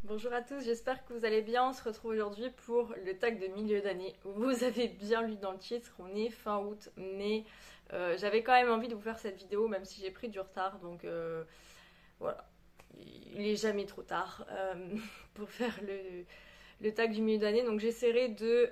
Bonjour à tous, j'espère que vous allez bien. On se retrouve aujourd'hui pour le tag de milieu d'année. Vous avez bien lu dans le titre, on est fin août, mais j'avais quand même envie de vous faire cette vidéo, même si j'ai pris du retard. Donc voilà, il est jamais trop tard pour faire le tag du milieu d'année. Donc j'essaierai de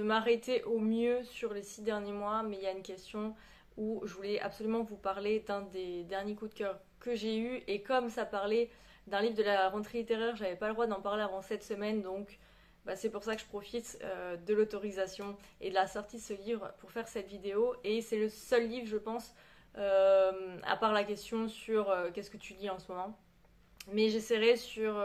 m'arrêter au mieux sur les 6 derniers mois, mais il y a une question où je voulais absolument vous parler d'un des derniers coups de cœur que j'ai eu, et comme ça parlait d'un livre de la rentrée littéraire, j'avais pas le droit d'en parler avant cette semaine, donc c'est pour ça que je profite de l'autorisation et de la sortie de ce livre pour faire cette vidéo. Et c'est le seul livre, je pense, à part la question sur qu'est-ce que tu lis en ce moment. Mais j'essaierai sur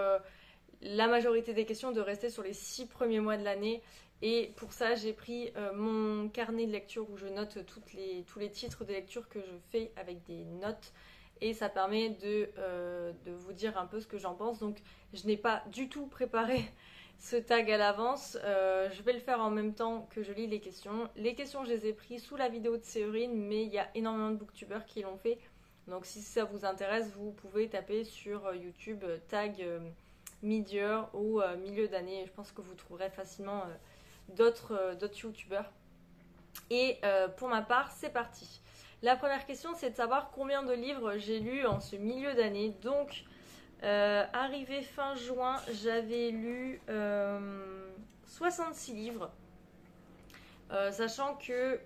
la majorité des questions de rester sur les 6 premiers mois de l'année. Et pour ça, j'ai pris mon carnet de lecture où je note tous les titres de lecture que je fais avec des notes. Et ça permet de vous dire un peu ce que j'en pense. Donc, je n'ai pas du tout préparé ce tag à l'avance. Je vais le faire en même temps que je lis les questions. Les questions, je les ai prises sous la vidéo de Séverine, mais il y a énormément de booktubeurs qui l'ont fait. Donc, si ça vous intéresse, vous pouvez taper sur YouTube tag mid-year ou milieu d'année. Je pense que vous trouverez facilement d'autres youtubeurs. Et pour ma part, c'est parti. La première question, c'est de savoir combien de livres j'ai lu en ce milieu d'année. Donc, arrivé fin juin, j'avais lu 66 livres. Sachant que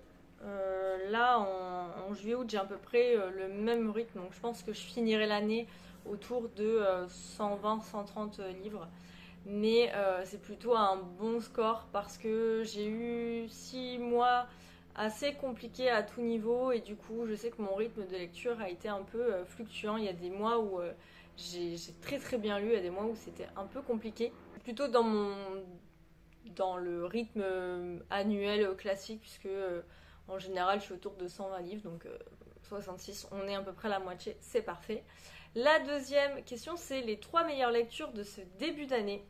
là, en juillet-août, j'ai à peu près le même rythme. Donc, je pense que je finirai l'année autour de 120-130 livres. Mais c'est plutôt un bon score parce que j'ai eu 6 mois assez compliqués à tout niveau, et du coup je sais que mon rythme de lecture a été un peu fluctuant. Il y a des mois où j'ai très très bien lu, il y a des mois où c'était un peu compliqué. Plutôt dans le rythme annuel classique, puisque en général je suis autour de 120 livres, donc 66, on est à peu près la moitié, c'est parfait. La deuxième question, c'est les 3 meilleures lectures de ce début d'année.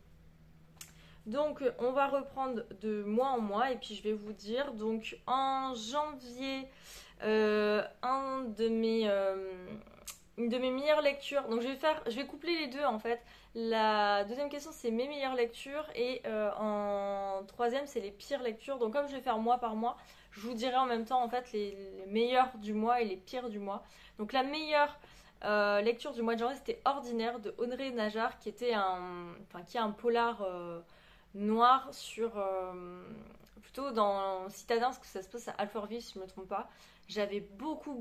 Donc on va reprendre de mois en mois et puis je vais vous dire. Donc en janvier, une de mes meilleures lectures. Donc je vais coupler les deux en fait. La deuxième question, c'est mes meilleures lectures, et en troisième, c'est les pires lectures. Donc comme je vais faire mois par mois, je vous dirai en même temps en fait les meilleures du mois et les pires du mois. Donc la meilleure lecture du mois de janvier, c'était Ordinaire de Audrey Najar, qui est un polar noir sur plutôt dans Citadin, parce que ça se passe à Alfortville si je ne me trompe pas. J'avais beaucoup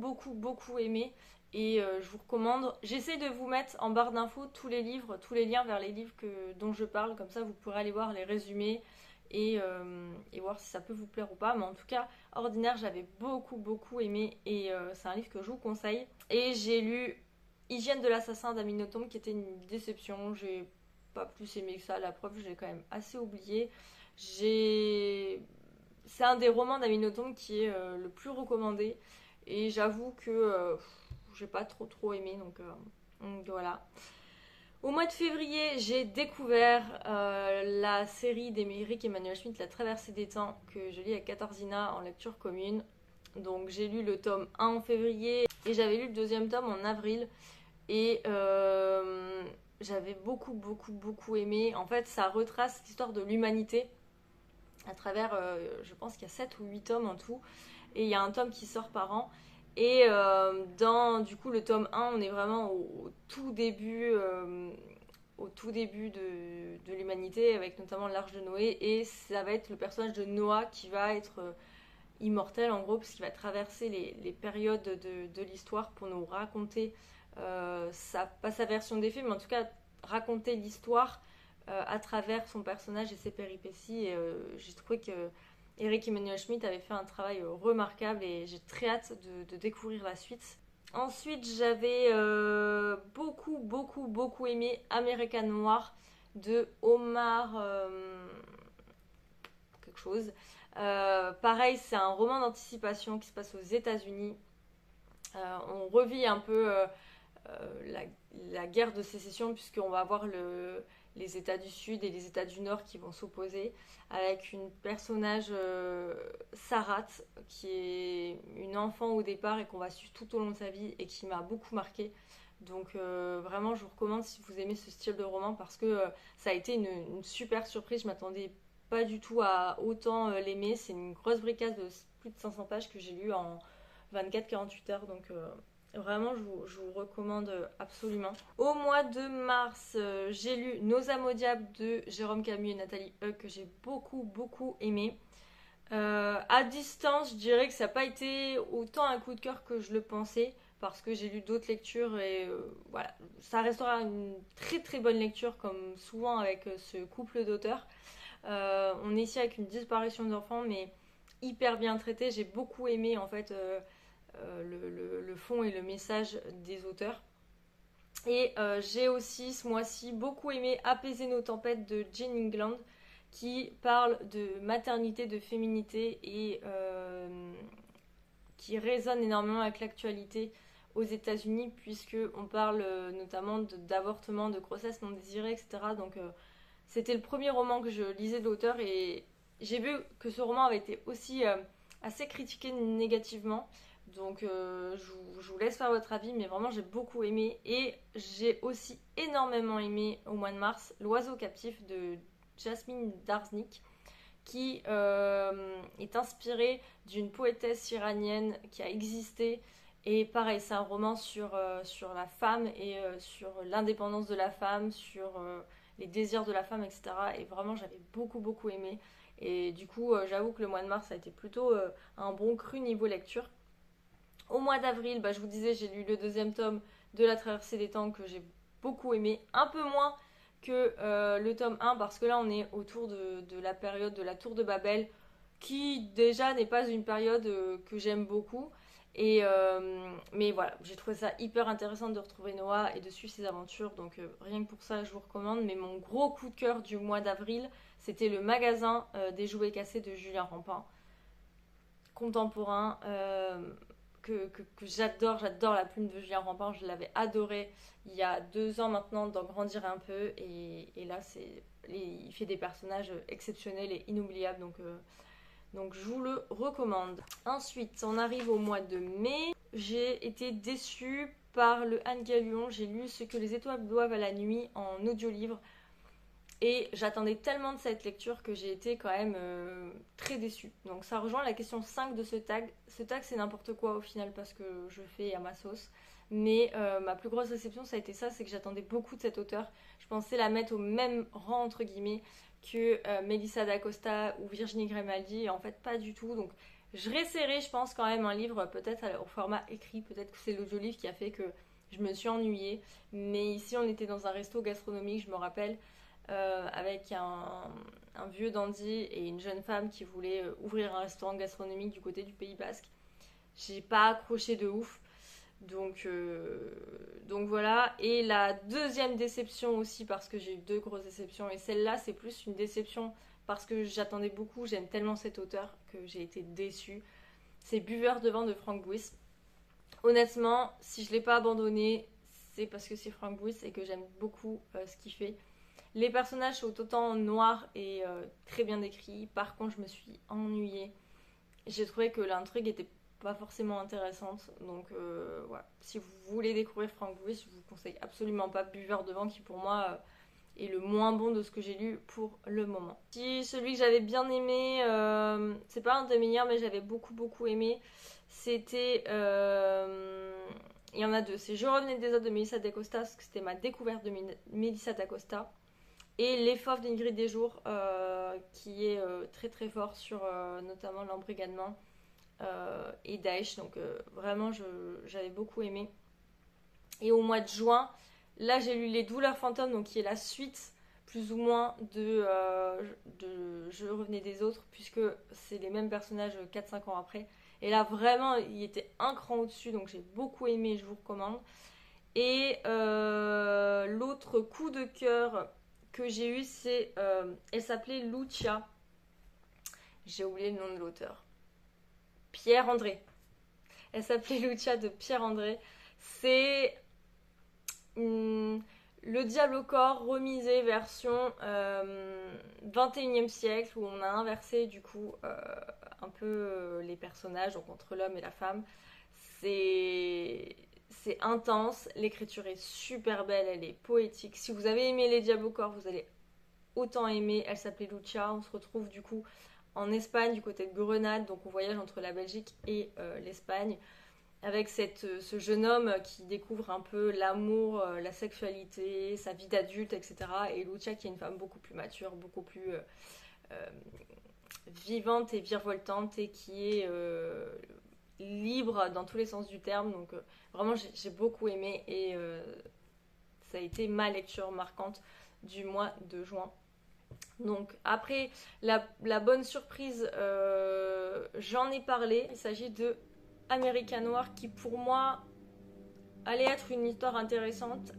aimé, et je vous recommande. J'essaie de vous mettre en barre d'infos tous les livres, tous les liens vers les livres dont je parle, comme ça vous pourrez aller voir les résumés et voir si ça peut vous plaire ou pas. Mais en tout cas, Ordinaire, j'avais beaucoup aimé, et c'est un livre que je vous conseille. Et j'ai lu Hygiène de l'assassin d'Aminotome, qui était une déception. J'ai pas plus aimé que ça, la preuve, j'ai quand même assez oublié. C'est un des romans d'Aminotome qui est le plus recommandé, et j'avoue que j'ai pas trop aimé, donc voilà. Au mois de février, j'ai découvert la série d'Éric Emmanuel Schmitt, La Traversée des Temps, que je lis avec Katarzyna en lecture commune. Donc j'ai lu le tome 1 en février, et j'avais lu le deuxième tome en avril, et j'avais beaucoup aimé. En fait, ça retrace l'histoire de l'humanité à travers, je pense qu'il y a 7 ou 8 tomes en tout, et il y a un tome qui sort par an. Et dans du coup le tome 1, on est vraiment au tout début de l'humanité, avec notamment l'Arche de Noé, et ça va être le personnage de Noah qui va être immortel en gros, parce qu'il va traverser les périodes de l'histoire pour nous raconter pas sa version des faits, mais en tout cas raconter l'histoire à travers son personnage et ses péripéties. Et j'ai trouvé que Éric Emmanuel Schmitt avait fait un travail remarquable, et j'ai très hâte de découvrir la suite. Ensuite, j'avais beaucoup aimé American Noir de Omar quelque chose. Pareil, c'est un roman d'anticipation qui se passe aux États-Unis. On revit un peu la guerre de sécession, puisqu'on va avoir les États du Sud et les États du Nord qui vont s'opposer, avec une personnage, Sarat, qui est une enfant au départ et qu'on va suivre tout au long de sa vie, et qui m'a beaucoup marqué Donc vraiment, je vous recommande si vous aimez ce style de roman parce que ça a été une super surprise. Je m'attendais pas du tout à autant l'aimer. C'est une grosse bricasse de plus de 500 pages que j'ai lu en 24-48 heures. Donc vraiment, je vous recommande absolument. Au mois de mars, j'ai lu Nos âmes au diable de Jérôme Camus et Nathalie Hug que j'ai beaucoup aimé. À distance, je dirais que ça n'a pas été autant un coup de cœur que je le pensais parce que j'ai lu d'autres lectures et voilà, ça restera une très bonne lecture comme souvent avec ce couple d'auteurs. On est ici avec une disparition d'enfants mais hyper bien traité. J'ai beaucoup aimé en fait le fond et le message des auteurs. Et j'ai aussi ce mois-ci beaucoup aimé Apaiser nos tempêtes de Jane England qui parle de maternité, de féminité et qui résonne énormément avec l'actualité aux États-Unis puisque on parle notamment d'avortement, de grossesse non désirée, etc. Donc c'était le premier roman que je lisais de l'auteur et j'ai vu que ce roman avait été aussi assez critiqué négativement. Donc je vous laisse faire votre avis, mais vraiment j'ai beaucoup aimé. Et j'ai aussi énormément aimé au mois de mars L'oiseau captif de Jasmine Darznik, qui est inspiré d'une poétesse iranienne qui a existé. Et pareil, c'est un roman sur la femme et sur l'indépendance de la femme, sur les désirs de la femme, etc. Et vraiment, j'avais beaucoup aimé. Et du coup, j'avoue que le mois de mars a été plutôt un bon cru niveau lecture. Au mois d'avril, bah, je vous disais, j'ai lu le deuxième tome de La traversée des temps que j'ai beaucoup aimé. Un peu moins que le tome 1 parce que là on est autour de la période de la tour de Babel qui déjà n'est pas une période que j'aime beaucoup. Et mais voilà, j'ai trouvé ça hyper intéressant de retrouver Noah et de suivre ses aventures. Donc rien que pour ça, je vous recommande. Mais mon gros coup de cœur du mois d'avril, c'était le magasin des jouets cassés de Julien Rampin, contemporain. Que j'adore la plume de Julien Rampin, je l'avais adoré il y a 2 ans maintenant d'en grandir un peu et là il fait des personnages exceptionnels et inoubliables donc je vous le recommande. Ensuite on arrive au mois de mai, j'ai été déçue par le Anne Galion, j'ai lu Ce que les étoiles doivent à la nuit en audiolivre. Et j'attendais tellement de cette lecture que j'ai été quand même très déçue. Donc ça rejoint la question 5 de ce tag. Ce tag c'est n'importe quoi au final parce que je fais à ma sauce. Mais ma plus grosse déception ça a été ça, c'est que j'attendais beaucoup de cet auteur. Je pensais la mettre au même rang entre guillemets que Melissa d'Acosta ou Virginie Grimaldi. Et en fait pas du tout. Donc je réessayerai je pense quand même un livre peut-être au format écrit. Peut-être que c'est l'audiolivre qui a fait que je me suis ennuyée. Mais ici on était dans un resto gastronomique je me rappelle. Avec un vieux dandy et une jeune femme qui voulait ouvrir un restaurant gastronomique du côté du Pays Basque. J'ai pas accroché de ouf. Donc voilà. Et la deuxième déception aussi, parce que j'ai eu 2 grosses déceptions, et celle-là c'est plus une déception parce que j'attendais beaucoup, j'aime tellement cet auteur que j'ai été déçue. C'est Buveur de vin de Frank Buis. Honnêtement, si je l'ai pas abandonné, c'est parce que c'est Frank Buis et que j'aime beaucoup ce qu'il fait. Les personnages sont autant noirs et très bien décrits. Par contre, je me suis ennuyée. J'ai trouvé que l'intrigue était pas forcément intéressante. Donc voilà. Si vous voulez découvrir Frank Buis, je vous conseille absolument pas Buveur de vin qui pour moi est le moins bon de ce que j'ai lu pour le moment. Si celui que j'avais bien aimé, c'est pas un des meilleurs mais j'avais beaucoup aimé, c'était... il y en a 2. C'est Je revenais des autres de Melissa d'Acosta parce que c'était ma découverte de Melissa d'Acosta. Et Les Fauves d'Ingrid Desjours, qui est très fort sur notamment l'embrigadement et Daesh. Donc vraiment, j'avais beaucoup aimé. Et au mois de juin, là j'ai lu Les Douleurs fantômes, donc qui est la suite plus ou moins de Je revenais des autres, puisque c'est les mêmes personnages 4-5 ans après. Et là vraiment, il était un cran au-dessus, donc j'ai beaucoup aimé, je vous recommande. Et l'autre coup de cœur que j'ai eu, c'est elle s'appelait Lucia. J'ai oublié le nom de l'auteur. Pierre-André. Elle s'appelait Lucia de Pierre-André. C'est le Diable au corps remisé version 21e siècle où on a inversé du coup un peu les personnages donc entre l'homme et la femme. C'est c'est intense, l'écriture est super belle, elle est poétique. Si vous avez aimé Les Diables au corps, vous allez autant aimer. Elle s'appelait Lucia, on se retrouve du coup en Espagne, du côté de Grenade, donc on voyage entre la Belgique et l'Espagne, avec ce jeune homme qui découvre un peu l'amour, la sexualité, sa vie d'adulte, etc. Et Lucia qui est une femme beaucoup plus mature, beaucoup plus euh, vivante et virevoltante et qui est libre dans tous les sens du terme. Donc vraiment j'ai beaucoup aimé et ça a été ma lecture marquante du mois de juin. Donc après la bonne surprise, j'en ai parlé. Il s'agit de American Noir qui pour moi allait être une histoire intéressante.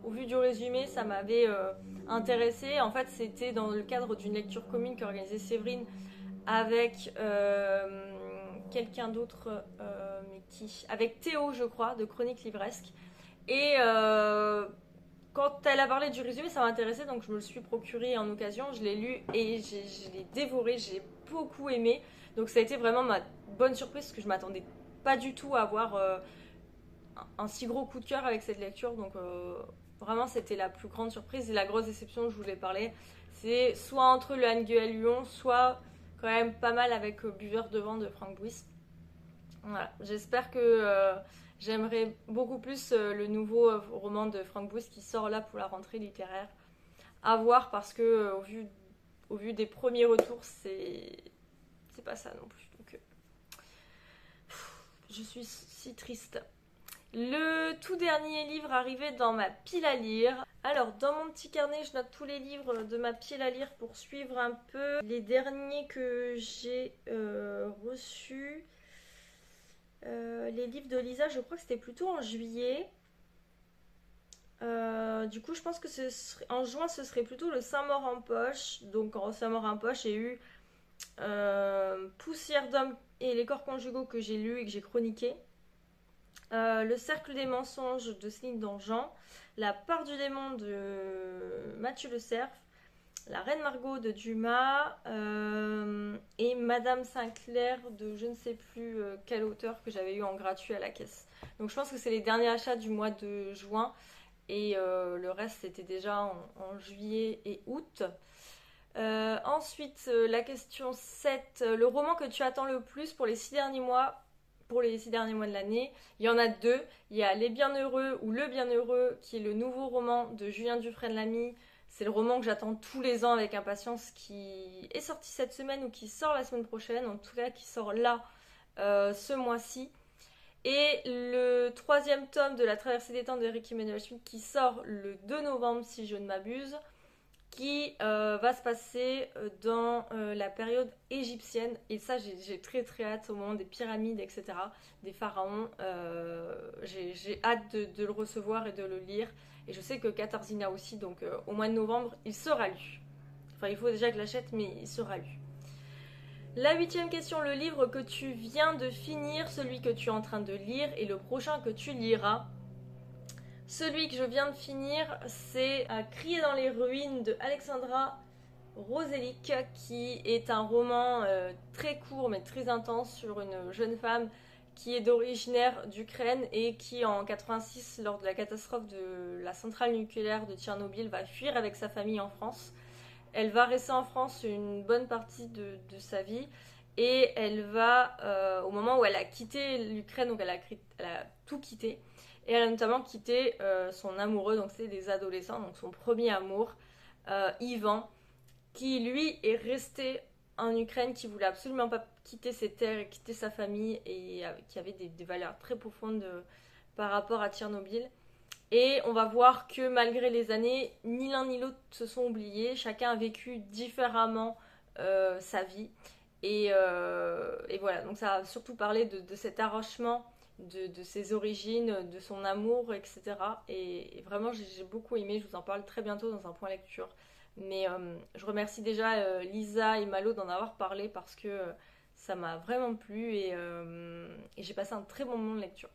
Au vu du résumé, ça m'avait intéressé. En fait, c'était dans le cadre d'une lecture commune qu'organisait Séverine avec quelqu'un d'autre, mais qui avec Théo, je crois, de Chroniques Livresques. Et quand elle a parlé du résumé, ça m'intéressait, donc je me le suis procuré en occasion. Je l'ai lu et je l'ai dévoré. J'ai beaucoup aimé. Donc ça a été vraiment ma bonne surprise parce que je m'attendais pas du tout à avoir un si gros coup de cœur avec cette lecture. Donc vraiment, c'était la plus grande surprise et la grosse déception dont je voulais parler. C'est soit entre le Anguille Lyon, soit quand même pas mal avec Buveur de vent de Franck Bouys. Voilà, j'espère que j'aimerais beaucoup plus le nouveau roman de Franck Bouys qui sort là pour la rentrée littéraire. À voir parce que au vu des premiers retours, c'est pas ça non plus. Donc je suis si triste. Le tout dernier livre arrivé dans ma pile à lire. Alors, dans mon petit carnet, je note tous les livres de ma pile à lire pour suivre un peu les derniers que j'ai reçus. Les livres de Lisa, je crois que c'était plutôt en juillet. Du coup, je pense que en juin, ce serait plutôt le Saint-Maur en poche. Donc, en Saint-Maur en poche, j'ai eu Poussière d'homme et les corps conjugaux que j'ai lu et que j'ai chroniqué. Le cercle des mensonges de Céline Dangean, La part du démon de Mathieu Le Cerf, La Reine Margot de Dumas et Madame Sinclair de je ne sais plus quel auteur que j'avais eu en gratuit à la caisse. Donc je pense que c'est les derniers achats du mois de juin et le reste c'était déjà en juillet et août. Ensuite, la question 7, le roman que tu attends le plus pour les 6 derniers mois de l'année. Il y en a deux. Il y a Les Bienheureux ou Le Bienheureux, qui est le nouveau roman de Julien Dufresne-Lamy. C'est le roman que j'attends tous les ans avec impatience, qui est sorti cette semaine ou qui sort la semaine prochaine, en tout cas qui sort là ce mois-ci. Et le troisième tome de La Traversée des temps de Rick Emmanuel Schmitt qui sort le 2 novembre si je ne m'abuse, qui va se passer dans la période égyptienne. Et ça, j'ai très très hâte au moment des pyramides, etc., des pharaons. J'ai hâte de le recevoir et de le lire. Et je sais que Katarzyna aussi, donc au mois de novembre, il sera lu. Enfin, il faut déjà que je l'achète, mais il sera lu. La 8e question, le livre que tu viens de finir, celui que tu es en train de lire et le prochain que tu liras. Celui que je viens de finir, c'est Crier dans les ruines de Alexandra Roselic, qui est un roman très court mais très intense sur une jeune femme qui est originaire d'Ukraine et qui en 86, lors de la catastrophe de la centrale nucléaire de Tchernobyl, va fuir avec sa famille en France. Elle va rester en France une bonne partie de sa vie et elle va, au moment où elle a quitté l'Ukraine, donc elle a tout quitté, et elle a notamment quitté son amoureux, donc c'est des adolescents, donc son premier amour, Ivan, qui lui est resté en Ukraine, qui voulait absolument pas quitter ses terres et quitter sa famille, et qui avait des valeurs très profondes par rapport à Tchernobyl. Et on va voir que malgré les années, ni l'un ni l'autre se sont oubliés, chacun a vécu différemment sa vie. Et voilà, donc ça a surtout parlé de cet arrachement, de ses origines, de son amour, etc. Et vraiment, j'ai beaucoup aimé, je vous en parle très bientôt dans un point lecture. Mais je remercie déjà Lisa et Malo d'en avoir parlé parce que ça m'a vraiment plu et j'ai passé un très bon moment de lecture.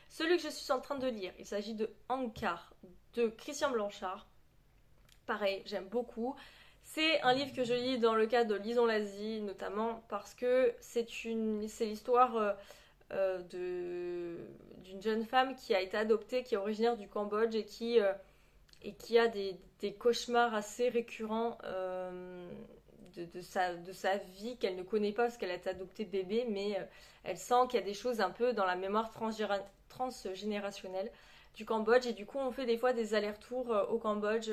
Celui que je suis en train de lire, il s'agit de Ankar de Christian Blanchard. Pareil, j'aime beaucoup. C'est un livre que je lis dans le cadre de Lisons l'Asie, notamment parce que c'est l'histoire d'une jeune femme qui a été adoptée, qui est originaire du Cambodge et qui a des cauchemars assez récurrents de sa vie qu'elle ne connaît pas parce qu'elle a été adoptée bébé, mais elle sent qu'il y a des choses un peu dans la mémoire transgénérationnelle du Cambodge. Et du coup, on fait des fois des allers-retours au Cambodge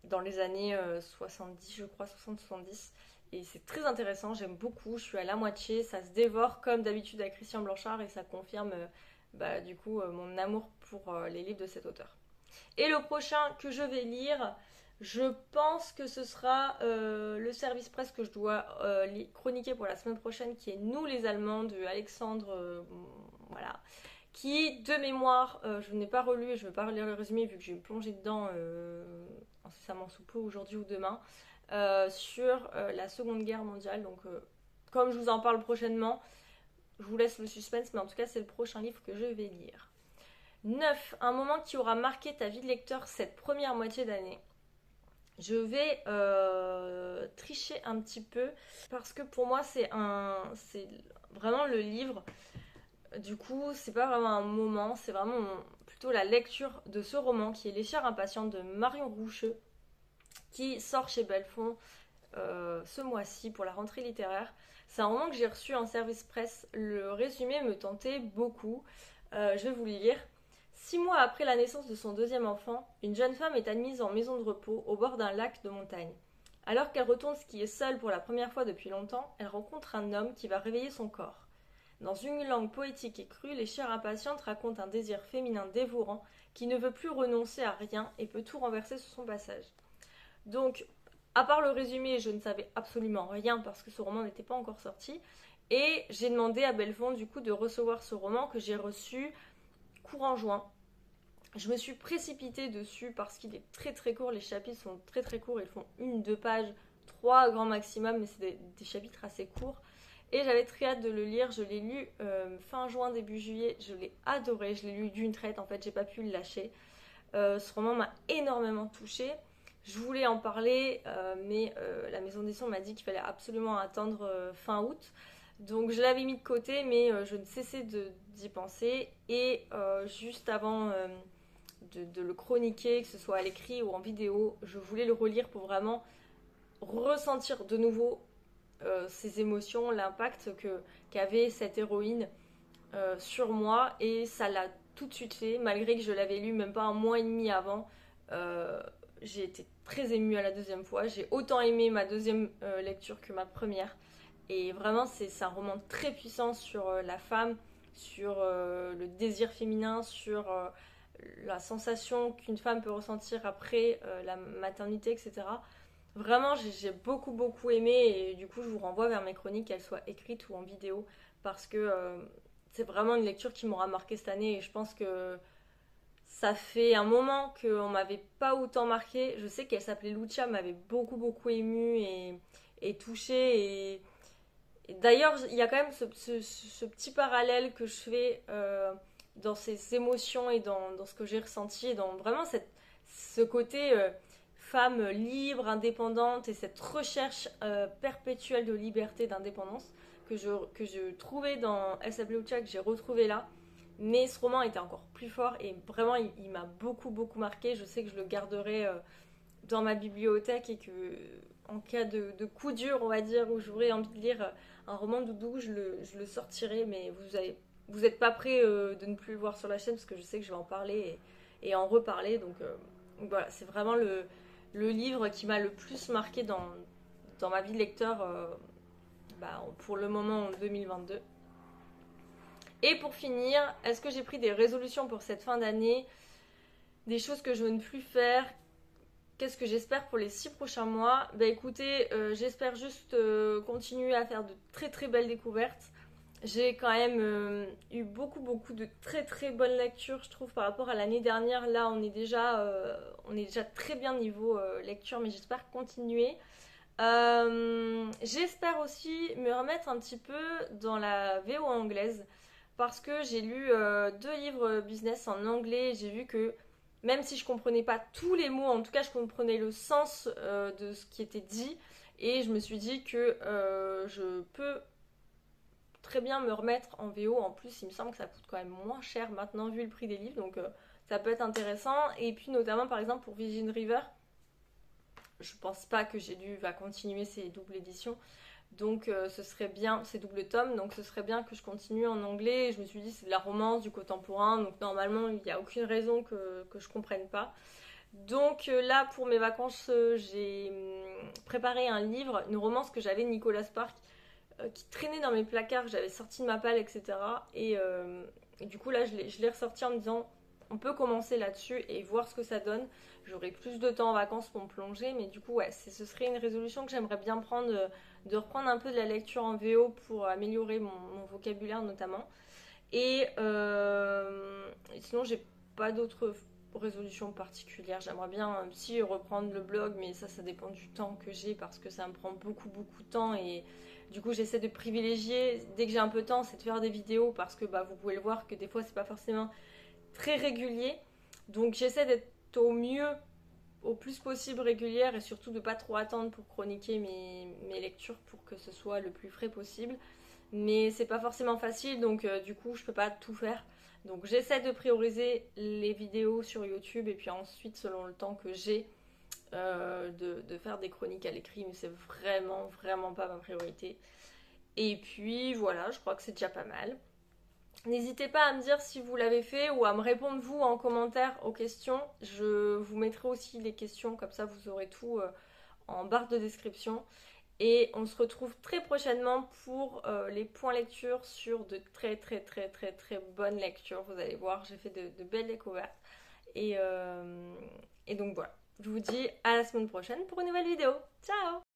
dans les années 70, je crois, 60-70. Et c'est très intéressant, j'aime beaucoup, je suis à la moitié, ça se dévore comme d'habitude avec Christian Blanchard et ça confirme du coup mon amour pour les livres de cet auteur. Et le prochain que je vais lire, je pense que ce sera le service presse que je dois chroniquer pour la semaine prochaine, qui est Nous les Allemands de Alexandre, voilà, qui de mémoire, je n'ai pas relu et je ne vais pas relire le résumé vu que je vais me plonger dedans incessamment sous peu aujourd'hui ou demain. Sur la Seconde Guerre mondiale. Donc, comme je vous en parle prochainement, je vous laisse le suspense, mais en tout cas, c'est le prochain livre que je vais lire. 9. Un moment qui aura marqué ta vie de lecteur cette première moitié d'année. Je vais tricher un petit peu parce que pour moi, c'est vraiment le livre. Du coup, c'est pas vraiment un moment, c'est vraiment plutôt la lecture de ce roman qui est Les Chères Impatientes de Marion Roucheux, qui sort chez Belfond ce mois-ci pour la rentrée littéraire. C'est un roman que j'ai reçu en service presse. Le résumé me tentait beaucoup. Je vais vous le lire. 6 mois après la naissance de son deuxième enfant, une jeune femme est admise en maison de repos au bord d'un lac de montagne. Alors qu'elle retourne skier seule pour la première fois depuis longtemps, elle rencontre un homme qui va réveiller son corps. Dans une langue poétique et crue, Les Chères Impatientes racontent un désir féminin dévorant qui ne veut plus renoncer à rien et peut tout renverser sur son passage. Donc, à part le résumé, je ne savais absolument rien parce que ce roman n'était pas encore sorti. Et j'ai demandé à Belfond du coup de recevoir ce roman que j'ai reçu courant juin. Je me suis précipitée dessus parce qu'il est très très court, les chapitres sont très très courts, ils font 1-2 pages, 3 grand maximum, mais c'est des chapitres assez courts. Et j'avais très hâte de le lire, je l'ai lu fin juin, début juillet, je l'ai adoré, je l'ai lu d'une traite, en fait j'ai pas pu le lâcher. Ce roman m'a énormément touchée. Je voulais en parler, mais la maison d'édition m'a dit qu'il fallait absolument attendre fin août. Donc je l'avais mis de côté, mais je ne cessais d'y penser. Et juste avant de le chroniquer, que ce soit à l'écrit ou en vidéo, je voulais le relire pour vraiment ressentir de nouveau ces émotions, l'impact qu'avait cette héroïne sur moi. Et ça l'a tout de suite fait, malgré que je l'avais lu même pas un mois et demi avant. J'ai été très émue à la deuxième fois. J'ai autant aimé ma deuxième lecture que ma première. Et vraiment, c'est un roman très puissant sur la femme, sur le désir féminin, sur la sensation qu'une femme peut ressentir après la maternité, etc. Vraiment, j'ai beaucoup beaucoup aimé et du coup, je vous renvoie vers mes chroniques, qu'elles soient écrites ou en vidéo, parce que c'est vraiment une lecture qui m'aura marqué cette année et je pense que ça fait un moment qu'on m'avait pas autant marqué. Je sais qu'elle s'appelait Lucia, m'avait beaucoup beaucoup émue et touchée. Et d'ailleurs, il y a quand même ce petit parallèle que je fais dans ces émotions et dans ce que j'ai ressenti, et dans vraiment ce côté femme libre, indépendante et cette recherche perpétuelle de liberté, d'indépendance que je trouvais dans Elle s'appelait Lucia, que j'ai retrouvé là. Mais ce roman était encore plus fort et vraiment il m'a beaucoup beaucoup marqué. Je sais que je le garderai dans ma bibliothèque et que en cas de coup dur, on va dire, où j'aurais envie de lire un roman doudou, je le sortirai. Mais vous n'êtes pas prêt de ne plus le voir sur la chaîne parce que je sais que je vais en parler et en reparler. Donc voilà, c'est vraiment le livre qui m'a le plus marqué dans ma vie de lecteur pour le moment en 2022. Et pour finir, est-ce que j'ai pris des résolutions pour cette fin d'année? Des choses que je veux ne plus faire? Qu'est-ce que j'espère pour les 6 prochains mois? Écoutez, j'espère juste continuer à faire de très très belles découvertes. J'ai quand même eu beaucoup beaucoup de très très bonnes lectures, je trouve, par rapport à l'année dernière. Là, on est déjà très bien niveau lecture, mais j'espère continuer. J'espère aussi me remettre un petit peu dans la VO anglaise. Parce que j'ai lu 2 livres business en anglais, j'ai vu que même si je comprenais pas tous les mots, en tout cas je comprenais le sens de ce qui était dit, et je me suis dit que je peux très bien me remettre en VO. En plus, il me semble que ça coûte quand même moins cher maintenant vu le prix des livres, donc ça peut être intéressant. Et puis notamment par exemple pour Virgin River, je pense pas que J'ai lu va continuer ses doubles éditions. Donc ce serait bien, c'est double tome, donc ce serait bien que je continue en anglais. Et je me suis dit c'est de la romance, du contemporain, donc normalement il n'y a aucune raison que je comprenne pas. Donc là pour mes vacances j'ai préparé un livre, une romance que j'avais de Nicolas Spark qui traînait dans mes placards, que j'avais sorti de ma palle, etc. Et du coup là je l'ai ressorti en me disant on peut commencer là-dessus et voir ce que ça donne. J'aurai plus de temps en vacances pour me plonger, mais du coup ouais, ce serait une résolution que j'aimerais bien prendre, de reprendre un peu de la lecture en VO pour améliorer mon vocabulaire notamment. Et sinon j'ai pas d'autres résolution particulière. J'aimerais bien aussi reprendre le blog, mais ça dépend du temps que j'ai parce que ça me prend beaucoup de temps et du coup j'essaie de privilégier dès que j'ai un peu de temps, c'est de faire des vidéos parce que bah, vous pouvez le voir que des fois c'est pas forcément très régulier. Donc j'essaie d'être au mieux, au plus possible régulière et surtout de pas trop attendre pour chroniquer mes lectures pour que ce soit le plus frais possible. Mais c'est pas forcément facile donc du coup je peux pas tout faire. Donc j'essaie de prioriser les vidéos sur YouTube et puis ensuite selon le temps que j'ai de faire des chroniques à l'écrit, mais c'est vraiment pas ma priorité. Et puis voilà, je crois que c'est déjà pas mal. N'hésitez pas à me dire si vous l'avez fait ou à me répondre vous en commentaire aux questions. Je vous mettrai aussi les questions, comme ça vous aurez tout en barre de description. Et on se retrouve très prochainement pour les points lecture sur de très bonnes lectures. Vous allez voir, j'ai fait de belles découvertes. Et donc voilà, je vous dis à la semaine prochaine pour une nouvelle vidéo. Ciao!